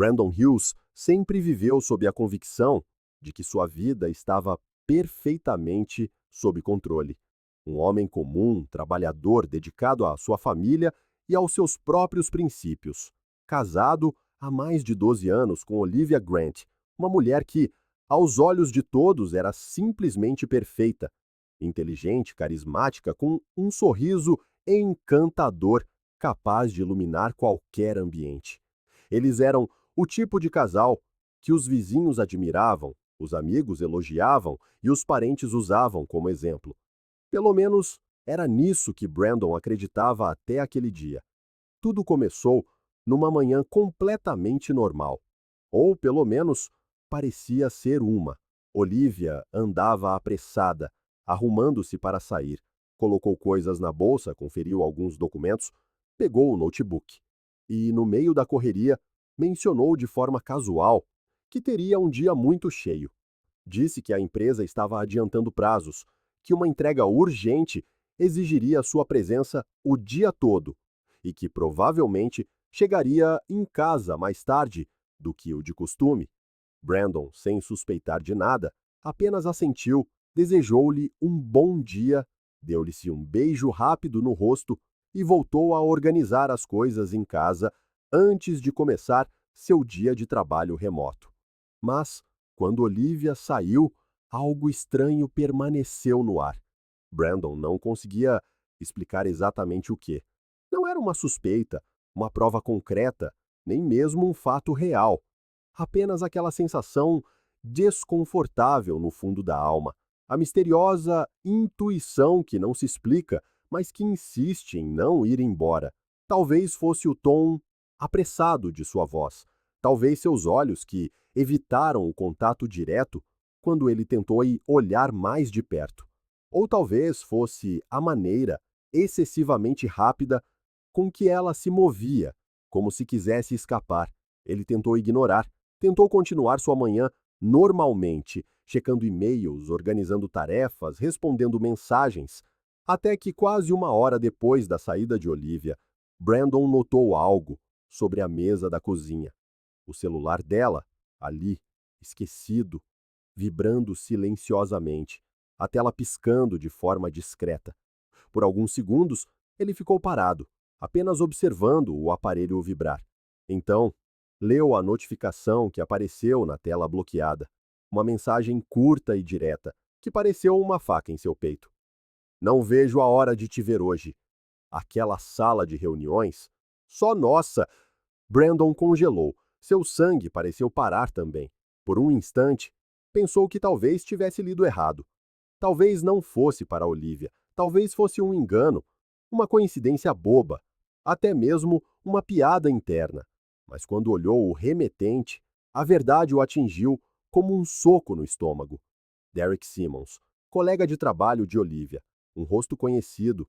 Brandon Hughes sempre viveu sob a convicção de que sua vida estava perfeitamente sob controle. Um homem comum, trabalhador, dedicado à sua família e aos seus próprios princípios. Casado há mais de 12 anos com Olivia Grant, uma mulher que, aos olhos de todos, era simplesmente perfeita. Inteligente, carismática, com um sorriso encantador, capaz de iluminar qualquer ambiente. Eles eram o tipo de casal que os vizinhos admiravam, os amigos elogiavam e os parentes usavam como exemplo. Pelo menos era nisso que Brandon acreditava até aquele dia. Tudo começou numa manhã completamente normal. Ou, pelo menos, parecia ser uma. Olivia andava apressada, arrumando-se para sair. Colocou coisas na bolsa, conferiu alguns documentos, pegou o notebook. E, no meio da correria, mencionou de forma casual que teria um dia muito cheio. Disse que a empresa estava adiantando prazos, que uma entrega urgente exigiria sua presença o dia todo e que provavelmente chegaria em casa mais tarde do que o de costume. Brandon, sem suspeitar de nada, apenas assentiu, desejou-lhe um bom dia, deu-lhe um beijo rápido no rosto e voltou a organizar as coisas em casa antes de começar seu dia de trabalho remoto. Mas, quando Olivia saiu, algo estranho permaneceu no ar. Brandon não conseguia explicar exatamente o que. Não era uma suspeita, uma prova concreta, nem mesmo um fato real. Apenas aquela sensação desconfortável no fundo da alma, a misteriosa intuição que não se explica, mas que insiste em não ir embora. Talvez fosse o tom apressado de sua voz, talvez seus olhos que evitaram o contato direto quando ele tentou olhar mais de perto. Ou talvez fosse a maneira excessivamente rápida com que ela se movia, como se quisesse escapar. Ele tentou ignorar, tentou continuar sua manhã normalmente, checando e-mails, organizando tarefas, respondendo mensagens, até que quase uma hora depois da saída de Olivia, Brandon notou algo sobre a mesa da cozinha. O celular dela, ali, esquecido, vibrando silenciosamente, a tela piscando de forma discreta. Por alguns segundos, ele ficou parado, apenas observando o aparelho vibrar. Então, leu a notificação que apareceu na tela bloqueada. Uma mensagem curta e direta, que pareceu uma faca em seu peito. Não vejo a hora de te ver hoje. Aquela sala de reuniões? Só nossa! Brandon congelou. Seu sangue pareceu parar também. Por um instante, pensou que talvez tivesse lido errado. Talvez não fosse para Olivia. Talvez fosse um engano, uma coincidência boba, até mesmo uma piada interna. Mas quando olhou o remetente, a verdade o atingiu como um soco no estômago. Derek Simmons, colega de trabalho de Olivia, um rosto conhecido.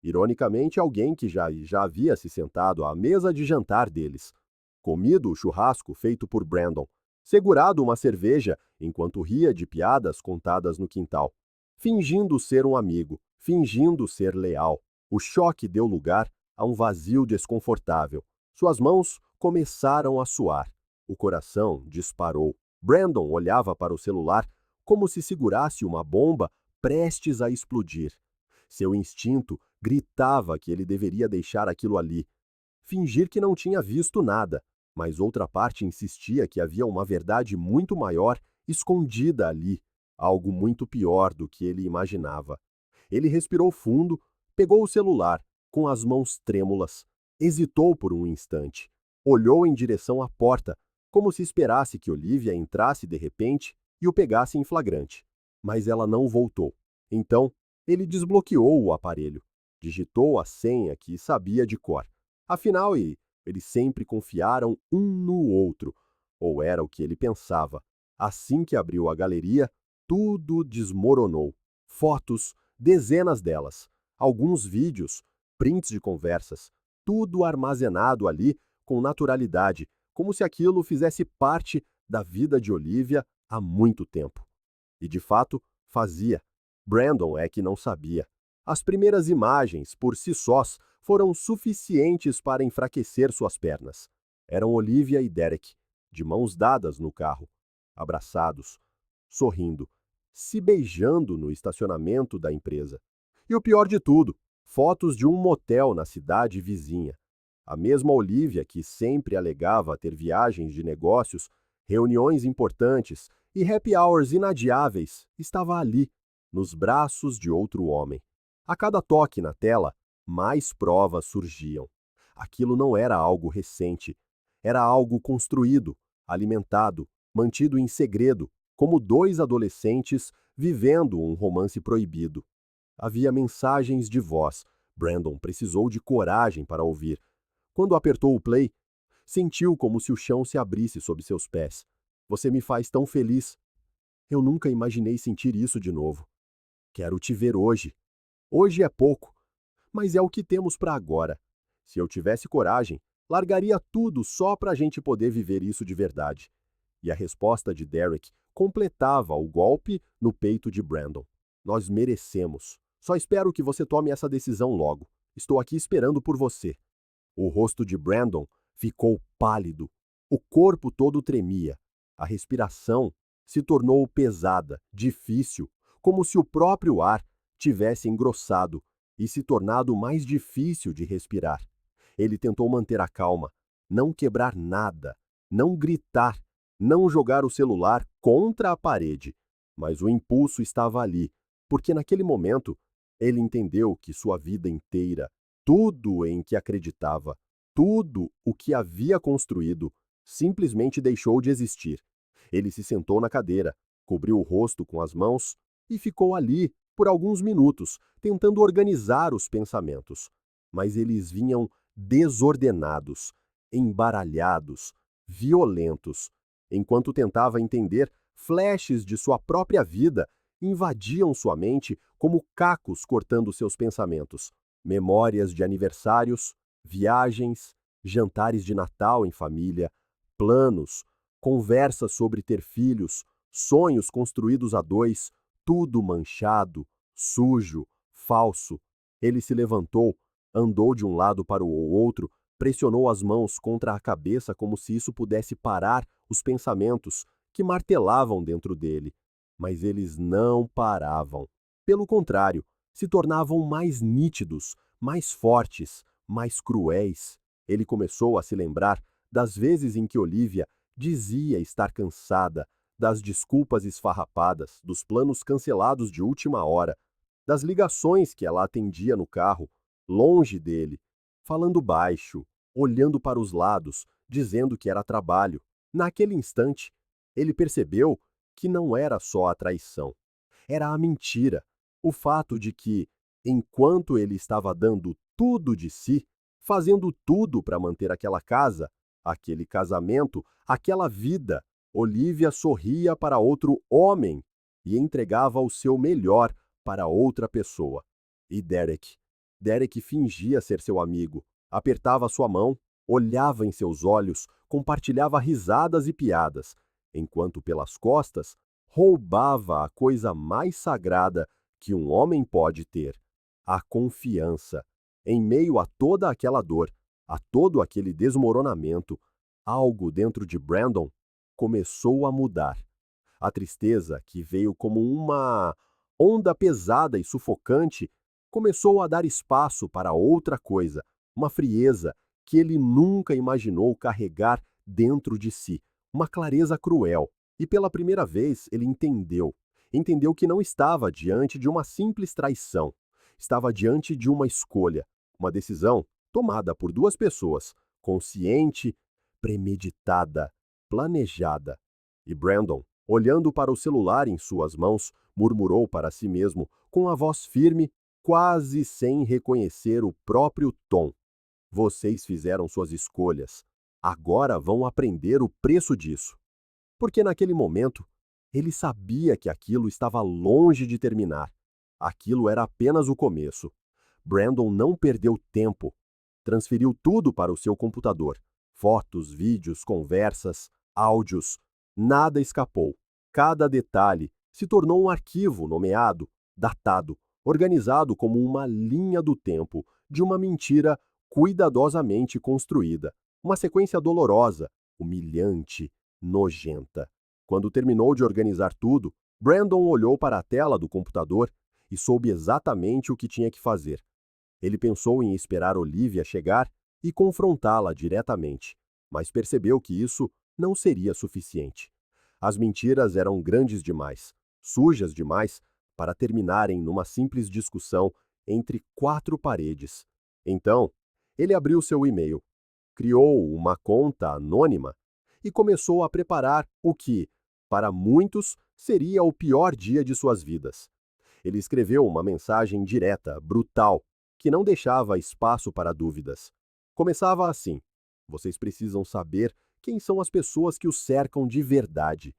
Ironicamente, alguém que já havia se sentado à mesa de jantar deles, comido o churrasco feito por Brandon, segurado uma cerveja enquanto ria de piadas contadas no quintal, fingindo ser um amigo, fingindo ser leal. O choque deu lugar a um vazio desconfortável. Suas mãos começaram a suar. O coração disparou. Brandon olhava para o celular como se segurasse uma bomba prestes a explodir. Seu instinto gritava que ele deveria deixar aquilo ali, fingir que não tinha visto nada, mas outra parte insistia que havia uma verdade muito maior escondida ali, algo muito pior do que ele imaginava. Ele respirou fundo, pegou o celular, com as mãos trêmulas, hesitou por um instante, olhou em direção à porta, como se esperasse que Olivia entrasse de repente e o pegasse em flagrante. Mas ela não voltou. Então, ele desbloqueou o aparelho, digitou a senha que sabia de cor. Afinal, eles sempre confiaram um no outro, ou era o que ele pensava. Assim que abriu a galeria, tudo desmoronou. Fotos, dezenas delas, alguns vídeos, prints de conversas, tudo armazenado ali com naturalidade, como se aquilo fizesse parte da vida de Olivia há muito tempo. E de fato, fazia. Brandon é que não sabia. As primeiras imagens, por si sós, foram suficientes para enfraquecer suas pernas. Eram Olivia e Derek, de mãos dadas no carro, abraçados, sorrindo, se beijando no estacionamento da empresa. E o pior de tudo, fotos de um motel na cidade vizinha. A mesma Olivia que sempre alegava ter viagens de negócios, reuniões importantes e happy hours inadiáveis, estava ali, nos braços de outro homem. A cada toque na tela, mais provas surgiam. Aquilo não era algo recente, era algo construído, alimentado, mantido em segredo, como dois adolescentes vivendo um romance proibido. Havia mensagens de voz. Brandon precisou de coragem para ouvir. Quando apertou o play, sentiu como se o chão se abrisse sob seus pés. Você me faz tão feliz. Eu nunca imaginei sentir isso de novo. Quero te ver hoje. Hoje é pouco, mas é o que temos para agora. Se eu tivesse coragem, largaria tudo só para a gente poder viver isso de verdade. E a resposta de Derek completava o golpe no peito de Brandon. Nós merecemos. Só espero que você tome essa decisão logo. Estou aqui esperando por você. O rosto de Brandon ficou pálido. O corpo todo tremia. A respiração se tornou pesada, difícil, como se o próprio ar tivesse engrossado e se tornado mais difícil de respirar. Ele tentou manter a calma, não quebrar nada, não gritar, não jogar o celular contra a parede. Mas o impulso estava ali, porque naquele momento ele entendeu que sua vida inteira, tudo em que acreditava, tudo o que havia construído, simplesmente deixou de existir. Ele se sentou na cadeira, cobriu o rosto com as mãos e ficou ali por alguns minutos, tentando organizar os pensamentos. Mas eles vinham desordenados, embaralhados, violentos. Enquanto tentava entender, flashes de sua própria vida invadiam sua mente como cacos cortando seus pensamentos. Memórias de aniversários, viagens, jantares de Natal em família, planos, conversas sobre ter filhos, sonhos construídos a dois, tudo manchado, sujo, falso. Ele se levantou, andou de um lado para o outro, pressionou as mãos contra a cabeça como se isso pudesse parar os pensamentos que martelavam dentro dele. Mas eles não paravam. Pelo contrário, se tornavam mais nítidos, mais fortes, mais cruéis. Ele começou a se lembrar das vezes em que Olivia dizia estar cansada, das desculpas esfarrapadas, dos planos cancelados de última hora, das ligações que ela atendia no carro, longe dele, falando baixo, olhando para os lados, dizendo que era trabalho. Naquele instante, ele percebeu que não era só a traição, era a mentira, o fato de que, enquanto ele estava dando tudo de si, fazendo tudo para manter aquela casa, aquele casamento, aquela vida, Olivia sorria para outro homem e entregava o seu melhor para outra pessoa. E Derek? Derek fingia ser seu amigo, apertava sua mão, olhava em seus olhos, compartilhava risadas e piadas, enquanto pelas costas roubava a coisa mais sagrada que um homem pode ter: a confiança. Em meio a toda aquela dor, a todo aquele desmoronamento, algo dentro de Brandon começou a mudar. A tristeza, que veio como uma onda pesada e sufocante, começou a dar espaço para outra coisa, uma frieza que ele nunca imaginou carregar dentro de si, uma clareza cruel. E pela primeira vez ele entendeu que não estava diante de uma simples traição, estava diante de uma escolha, uma decisão tomada por duas pessoas, consciente, premeditada, planejada. E Brandon, olhando para o celular em suas mãos, murmurou para si mesmo, com a voz firme, quase sem reconhecer o próprio tom: vocês fizeram suas escolhas. Agora vão aprender o preço disso. Porque naquele momento, ele sabia que aquilo estava longe de terminar. Aquilo era apenas o começo. Brandon não perdeu tempo. Transferiu tudo para o seu computador. Fotos, vídeos, conversas, áudios. Nada escapou. Cada detalhe se tornou um arquivo nomeado, datado, organizado como uma linha do tempo de uma mentira cuidadosamente construída. Uma sequência dolorosa, humilhante, nojenta. Quando terminou de organizar tudo, Brandon olhou para a tela do computador e soube exatamente o que tinha que fazer. Ele pensou em esperar Olivia chegar e confrontá-la diretamente, mas percebeu que isso não seria suficiente. As mentiras eram grandes demais, sujas demais, para terminarem numa simples discussão entre quatro paredes. Então, ele abriu seu e-mail, criou uma conta anônima e começou a preparar o que, para muitos, seria o pior dia de suas vidas. Ele escreveu uma mensagem direta, brutal, que não deixava espaço para dúvidas. Começava assim: vocês precisam saber quem são as pessoas que os cercam de verdade.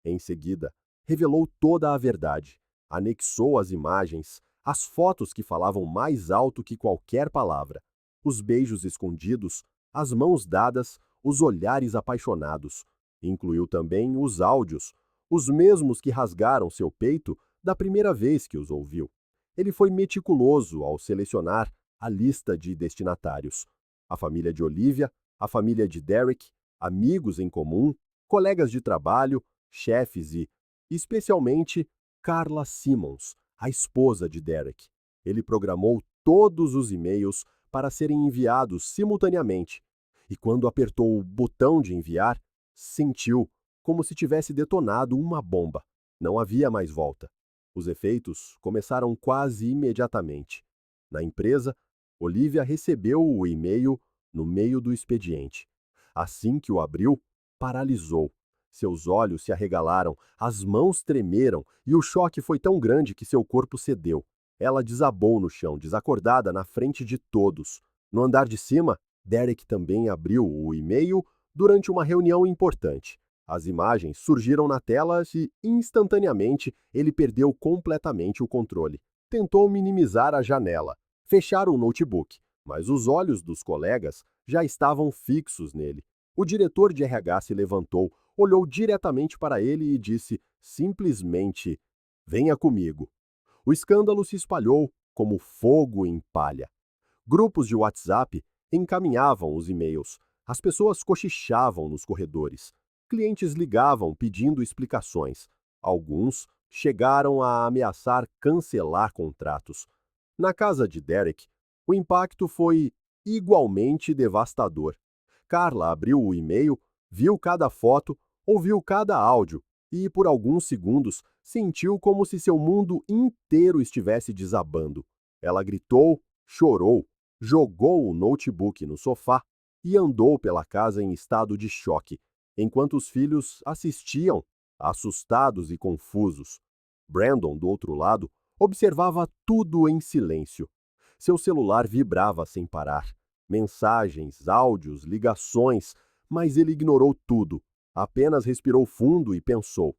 Em seguida, revelou toda a verdade, anexou as imagens, as fotos que falavam mais alto que qualquer palavra, os beijos escondidos, as mãos dadas, os olhares apaixonados. Incluiu também os áudios, os mesmos que rasgaram seu peito da primeira vez que os ouviu. Ele foi meticuloso ao selecionar a lista de destinatários: a família de Olivia, a família de Derek, amigos em comum, colegas de trabalho, chefes e, especialmente, Carla Simmons, a esposa de Derek. Ele programou todos os e-mails para serem enviados simultaneamente, e quando apertou o botão de enviar, sentiu como se tivesse detonado uma bomba. Não havia mais volta. Os efeitos começaram quase imediatamente. Na empresa, Olivia recebeu o e-mail no meio do expediente. Assim que o abriu, paralisou. Seus olhos se arregalaram, as mãos tremeram e o choque foi tão grande que seu corpo cedeu. Ela desabou no chão, desacordada na frente de todos. No andar de cima, Derek também abriu o e-mail durante uma reunião importante. As imagens surgiram na tela e, instantaneamente, ele perdeu completamente o controle. Tentou minimizar a janela, fechar o notebook, mas os olhos dos colegas já estavam fixos nele. O diretor de RH se levantou, olhou diretamente para ele e disse simplesmente: "Venha comigo." O escândalo se espalhou como fogo em palha. Grupos de WhatsApp encaminhavam os e-mails. As pessoas cochichavam nos corredores. Clientes ligavam pedindo explicações. Alguns chegaram a ameaçar cancelar contratos. Na casa de Derek, o impacto foi igualmente devastador. Carla abriu o e-mail, viu cada foto, ouviu cada áudio e, por alguns segundos, sentiu como se seu mundo inteiro estivesse desabando. Ela gritou, chorou, jogou o notebook no sofá e andou pela casa em estado de choque, enquanto os filhos assistiam, assustados e confusos. Brandon, do outro lado, observava tudo em silêncio. Seu celular vibrava sem parar. Mensagens, áudios, ligações, mas ele ignorou tudo. Apenas respirou fundo e pensou: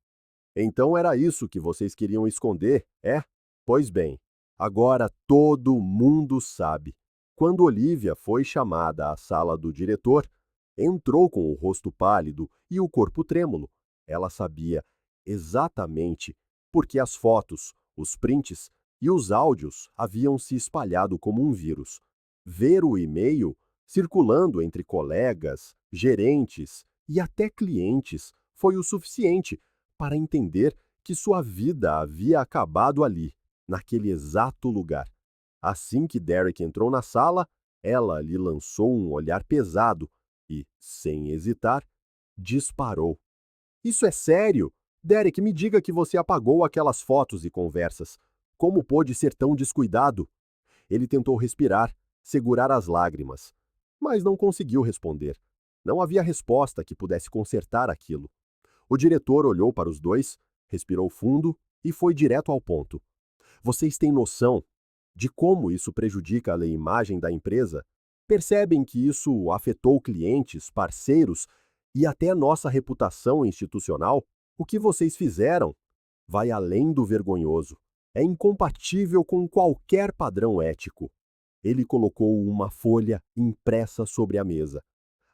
então era isso que vocês queriam esconder, é? Pois bem, agora todo mundo sabe. Quando Olivia foi chamada à sala do diretor, entrou com o rosto pálido e o corpo trêmulo. Ela sabia exatamente porque as fotos, os prints e os áudios haviam se espalhado como um vírus. Ver o e-mail circulando entre colegas, gerentes e até clientes foi o suficiente para entender que sua vida havia acabado ali, naquele exato lugar. Assim que Derek entrou na sala, ela lhe lançou um olhar pesado e, sem hesitar, disparou. Isso é sério? Derek, me diga que você apagou aquelas fotos e conversas. Como pôde ser tão descuidado? Ele tentou respirar, segurar as lágrimas, mas não conseguiu responder. Não havia resposta que pudesse consertar aquilo. O diretor olhou para os dois, respirou fundo e foi direto ao ponto. Vocês têm noção de como isso prejudica a imagem da empresa? Percebem que isso afetou clientes, parceiros e até nossa reputação institucional? O que vocês fizeram vai além do vergonhoso. É incompatível com qualquer padrão ético. Ele colocou uma folha impressa sobre a mesa.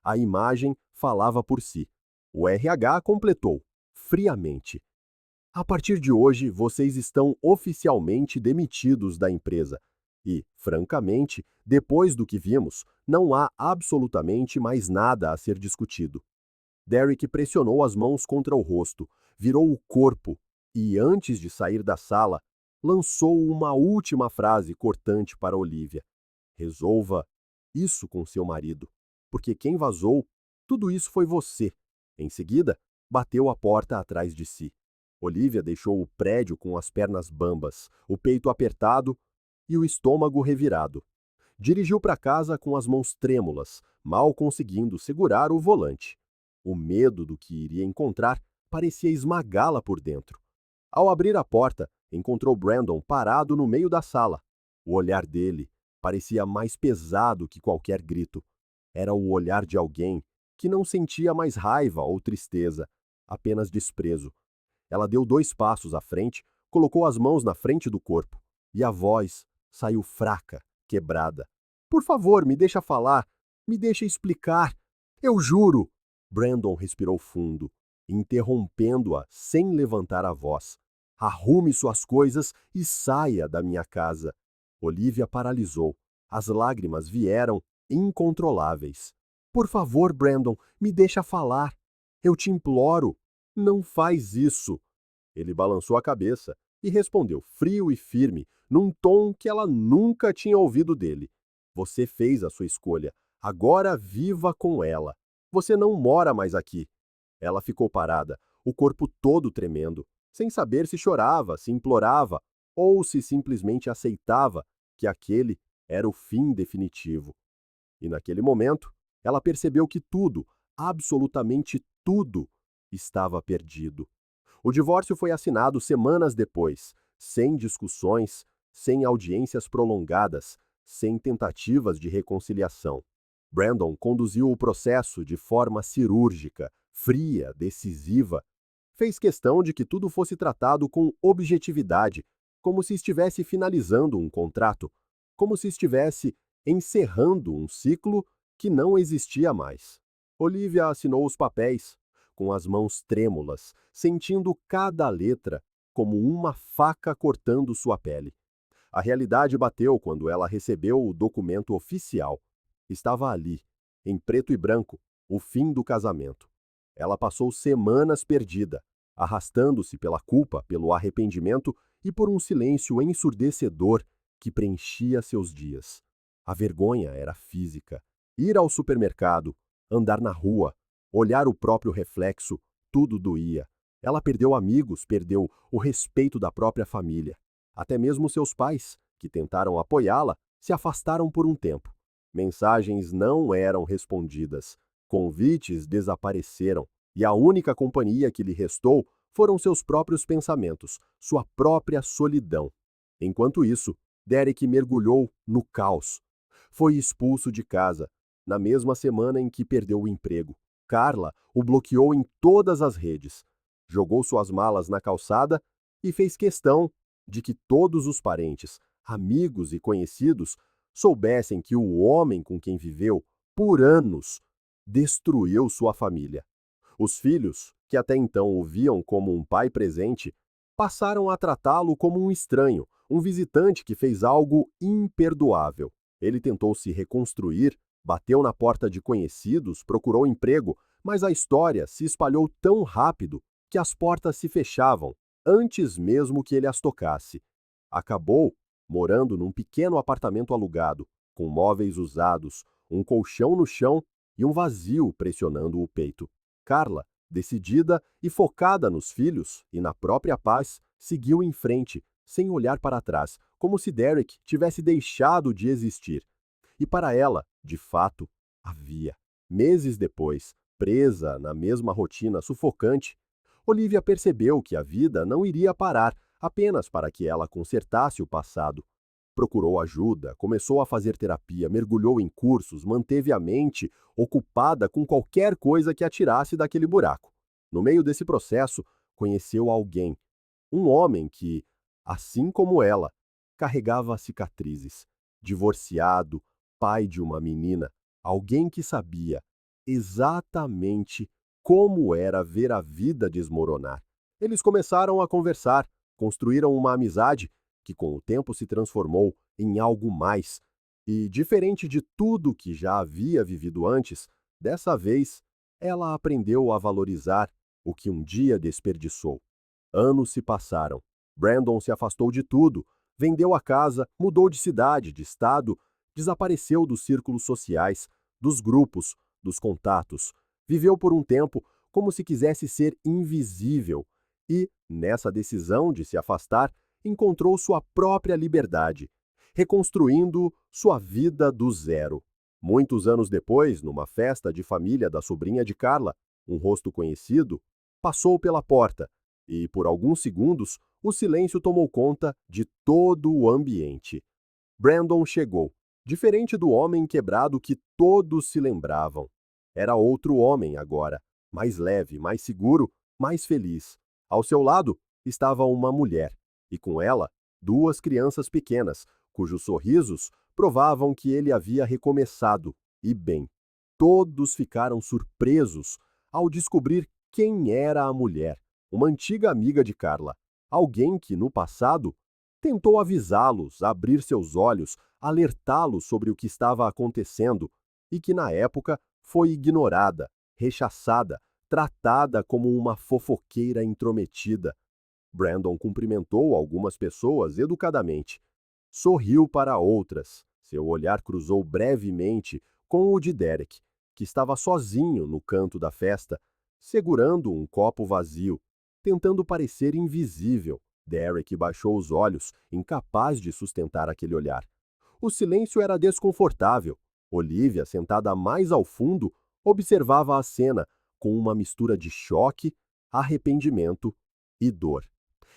A imagem falava por si. O RH completou, friamente: a partir de hoje, vocês estão oficialmente demitidos da empresa. E, francamente, depois do que vimos, não há absolutamente mais nada a ser discutido. Derek pressionou as mãos contra o rosto, virou o corpo e, antes de sair da sala, lançou uma última frase cortante para Olivia. Resolva isso com seu marido, porque quem vazou, tudo isso foi você. Em seguida, bateu a porta atrás de si. Olivia deixou o prédio com as pernas bambas, o peito apertado e o estômago revirado. Dirigiu para casa com as mãos trêmulas, mal conseguindo segurar o volante. O medo do que iria encontrar parecia esmagá-la por dentro. Ao abrir a porta, encontrou Brandon parado no meio da sala. O olhar dele parecia mais pesado que qualquer grito. Era o olhar de alguém que não sentia mais raiva ou tristeza, apenas desprezo. Ela deu 2 passos à frente, colocou as mãos na frente do corpo, e a voz saiu fraca, quebrada. Por favor, me deixa falar, me deixa explicar. Eu juro! Brandon respirou fundo, interrompendo-a sem levantar a voz. Arrume suas coisas e saia da minha casa. Olivia paralisou. As lágrimas vieram incontroláveis. Por favor, Brandon, me deixa falar. Eu te imploro. Não faz isso. Ele balançou a cabeça e respondeu frio e firme, num tom que ela nunca tinha ouvido dele. Você fez a sua escolha. Agora viva com ela. Você não mora mais aqui. Ela ficou parada, o corpo todo tremendo, sem saber se chorava, se implorava ou se simplesmente aceitava que aquele era o fim definitivo. E naquele momento, ela percebeu que tudo, absolutamente tudo, estava perdido. O divórcio foi assinado semanas depois, sem discussões, sem audiências prolongadas, sem tentativas de reconciliação. Brandon conduziu o processo de forma cirúrgica, fria, decisiva. Fez questão de que tudo fosse tratado com objetividade, como se estivesse finalizando um contrato, como se estivesse encerrando um ciclo que não existia mais. Olivia assinou os papéis, com as mãos trêmulas, sentindo cada letra como uma faca cortando sua pele. A realidade bateu quando ela recebeu o documento oficial. Estava ali, em preto e branco, o fim do casamento. Ela passou semanas perdida, arrastando-se pela culpa, pelo arrependimento e por um silêncio ensurdecedor que preenchia seus dias. A vergonha era física. Ir ao supermercado, andar na rua, olhar o próprio reflexo, tudo doía. Ela perdeu amigos, perdeu o respeito da própria família. Até mesmo seus pais, que tentaram apoiá-la, se afastaram por um tempo. Mensagens não eram respondidas, convites desapareceram, e a única companhia que lhe restou foram seus próprios pensamentos, sua própria solidão. Enquanto isso, Derek mergulhou no caos. Foi expulso de casa, na mesma semana em que perdeu o emprego. Carla o bloqueou em todas as redes, jogou suas malas na calçada e fez questão de que todos os parentes, amigos e conhecidos soubessem que o homem com quem viveu por anos destruiu sua família. Os filhos, que até então o viam como um pai presente, passaram a tratá-lo como um estranho, um visitante que fez algo imperdoável. Ele tentou se reconstruir, bateu na porta de conhecidos, procurou emprego, mas a história se espalhou tão rápido que as portas se fechavam antes mesmo que ele as tocasse. Acabou morando num pequeno apartamento alugado, com móveis usados, um colchão no chão e um vazio pressionando o peito. Carla, decidida e focada nos filhos e na própria paz, seguiu em frente, sem olhar para trás, como se Derek tivesse deixado de existir. E para ela, de fato, havia. Meses depois, presa na mesma rotina sufocante, Olivia percebeu que a vida não iria parar apenas para que ela consertasse o passado. Procurou ajuda, começou a fazer terapia, mergulhou em cursos, manteve a mente ocupada com qualquer coisa que a tirasse daquele buraco. No meio desse processo, conheceu alguém, um homem que, assim como ela, carregava cicatrizes, divorciado, pai de uma menina, alguém que sabia exatamente como era ver a vida desmoronar. Eles começaram a conversar, construíram uma amizade que com o tempo se transformou em algo mais. E, diferente de tudo que já havia vivido antes, dessa vez Ela aprendeu a valorizar o que um dia desperdiçou. Anos se passaram. Brandon se afastou de tudo, vendeu a casa, mudou de cidade, de estado, desapareceu dos círculos sociais, dos grupos, dos contatos. Viveu por um tempo como se quisesse ser invisível e, nessa decisão de se afastar, encontrou sua própria liberdade, reconstruindo sua vida do zero. Muitos anos depois, numa festa de família da sobrinha de Carla, um rosto conhecido passou pela porta e, por alguns segundos, o silêncio tomou conta de todo o ambiente. Brandon chegou, diferente do homem quebrado que todos se lembravam. Era outro homem agora, mais leve, mais seguro, mais feliz. Ao seu lado estava uma mulher, e com ela, duas crianças pequenas, cujos sorrisos provavam que ele havia recomeçado, e bem. Todos ficaram surpresos ao descobrir quem era a mulher, uma antiga amiga de Carla, alguém que, no passado, tentou avisá-los, abrir seus olhos, alertá-los sobre o que estava acontecendo e que, na época, foi ignorada, rechaçada, tratada como uma fofoqueira intrometida. Brandon cumprimentou algumas pessoas educadamente. Sorriu para outras. Seu olhar cruzou brevemente com o de Derek, que estava sozinho no canto da festa, segurando um copo vazio, tentando parecer invisível. Derek baixou os olhos, incapaz de sustentar aquele olhar. O silêncio era desconfortável. Olivia, sentada mais ao fundo, observava a cena com uma mistura de choque, arrependimento e dor.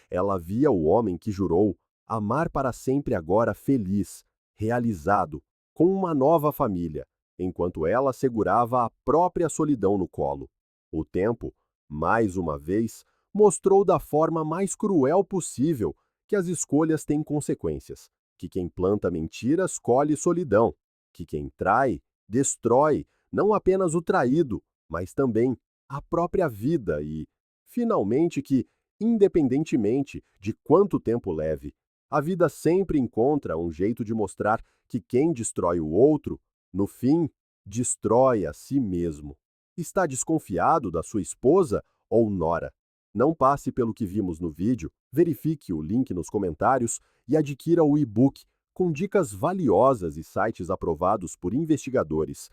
Ela via o homem que jurou amar para sempre agora feliz, realizado, com uma nova família, enquanto ela segurava a própria solidão no colo. O tempo, mais uma vez, mostrou da forma mais cruel possível que as escolhas têm consequências, que quem planta mentiras colhe solidão, que quem trai, destrói não apenas o traído, mas também a própria vida e, finalmente, que, independentemente de quanto tempo leve, a vida sempre encontra um jeito de mostrar que quem destrói o outro, no fim, destrói a si mesmo. Está desconfiado da sua esposa ou nora? Não passe pelo que vimos no vídeo, verifique o link nos comentários e adquira o e-book com dicas valiosas e sites aprovados por investigadores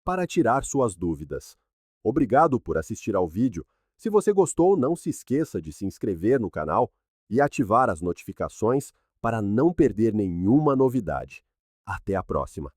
para tirar suas dúvidas. Obrigado por assistir ao vídeo. Se você gostou, não se esqueça de se inscrever no canal e ativar as notificações para não perder nenhuma novidade. Até a próxima!